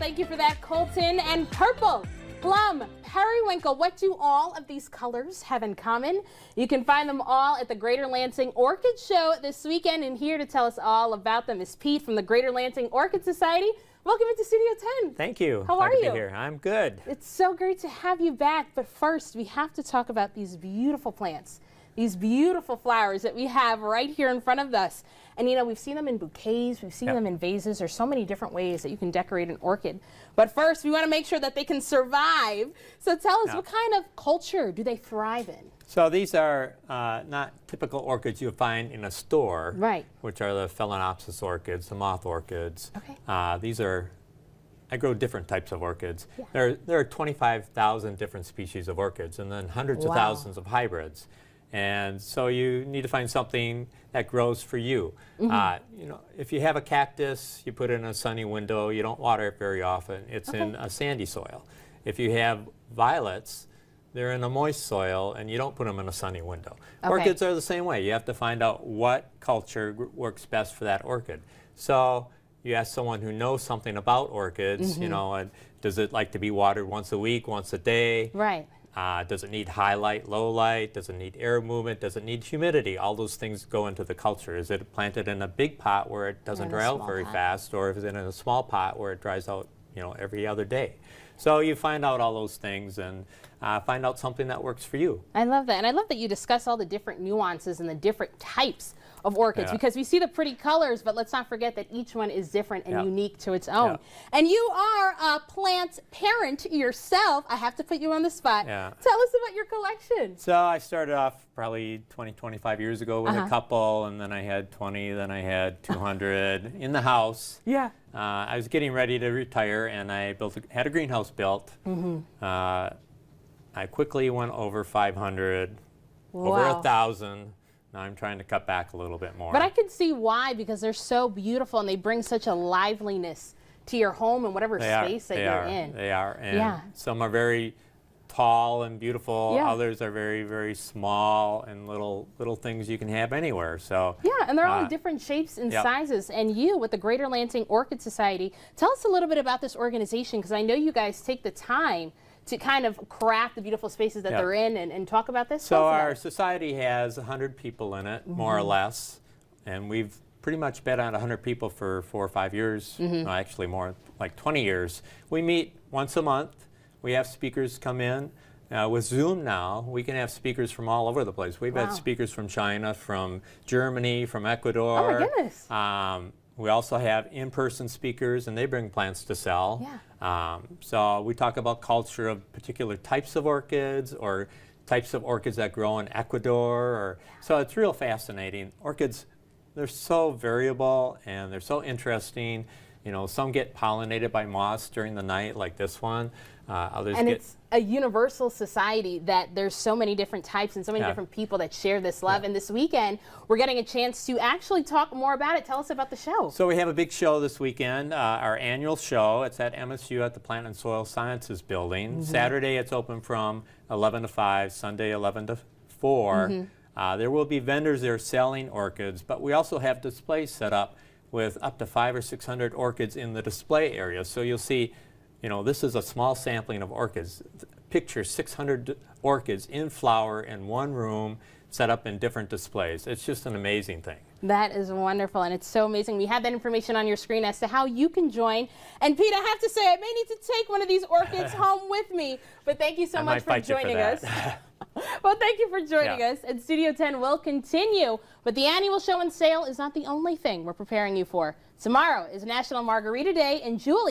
Thank you for that, Colton. And purple, plum, periwinkle. What do all of these colors have in common? You can find them all at the Greater Lansing Orchid Show this weekend. And here to tell us all about them is Pete from the Greater Lansing Orchid Society. Welcome into Studio 10. Thank you. How Glad are to you? be here. I'm good. It's so great to have you back. But first, we have to talk about these beautiful plants, these beautiful flowers that we have right here in front of us. And you know, we've seen them in bouquets, we've seen them in vases. There's so many different ways that you can decorate an orchid. But first, we want to make sure that they can survive. So tell us, what kind of culture do they thrive in? So these are not typical orchids you'll find in a store, Right. which are the Phalaenopsis orchids, the moth orchids. Okay. I grow different types of orchids. Yeah. There are 25,000 different species of orchids and then hundreds of thousands of hybrids. And so you need to find something that grows for you. You know, if you have a cactus, you put it in a sunny window. You don't water it very often. It's in a sandy soil. If you have violets, they're in a moist soil, and you don't put them in a sunny window. Orchids are the same way. You have to find out what culture works best for that orchid. So you ask someone who knows something about orchids, you know, and does it like to be watered once a week, once a day? Right. Does it need high light, low light? Does it need air movement? Does it need humidity? All those things go into the culture. Is it planted in a big pot where it doesn't dry out very fast, or is it in a small pot where it dries out, you know, every other day? So you find out all those things and find out something that works for you. I love that. And I love that you discuss all the different nuances and the different types of orchids, because we see the pretty colors, but let's not forget that each one is different and unique to its own. And you are a plant parent yourself. I have to put you on the spot. Tell us about your collection. So I started off probably 25 years ago with a couple, and then I had 20, then I had 200 in the house. I was getting ready to retire, and I had a greenhouse built. I quickly went over 500, over 1,000. Now I'm trying to cut back a little bit more. But I can see why, because they're so beautiful and they bring such a liveliness to your home and whatever space that you're in. They are. And some are very tall and beautiful. Others are very, very small and little things you can have anywhere. So and they're all in different shapes and sizes. And you, with the Greater Lansing Orchid Society, tell us a little bit about this organization, because I know you guys take the time to kind of craft the beautiful spaces that they're in and talk about this. So our society has 100 people in it, more or less, and we've pretty much been at 100 people for 4 or 5 years, no, actually more, like 20 years. We meet once a month. We have speakers come in. With Zoom now, we can have speakers from all over the place. We've had speakers from China, from Germany, from Ecuador. Oh my goodness. We also have in-person speakers, and they bring plants to sell. So we talk about culture of particular types of orchids, or types of orchids that grow in Ecuador. So it's real fascinating. Orchids, they're so variable, and they're so interesting. You know, some get pollinated by moths during the night, like this one. Others and get... it's a universal society that there's so many different types and so many different people that share this love. And this weekend, we're getting a chance to actually talk more about it. Tell us about the show. So we have a big show this weekend, our annual show. It's at MSU at the Plant and Soil Sciences building. Saturday, it's open from 11 to 5, Sunday 11 to 4. There will be vendors there selling orchids, but we also have displays set up with up to 500 or 600 orchids in the display area. So you'll see, you know, this is a small sampling of orchids. Picture 600 orchids in flower in one room, set up in different displays. It's just an amazing thing. That is wonderful, and it's so amazing. We have that information on your screen as to how you can join. And Pete, I have to say, I may need to take one of these orchids home with me, but thank you so much for joining us. Well, thank you for joining us. And Studio 10 will continue, but the annual show and sale is not the only thing we're preparing you for. Tomorrow is National Margarita Day, and Julie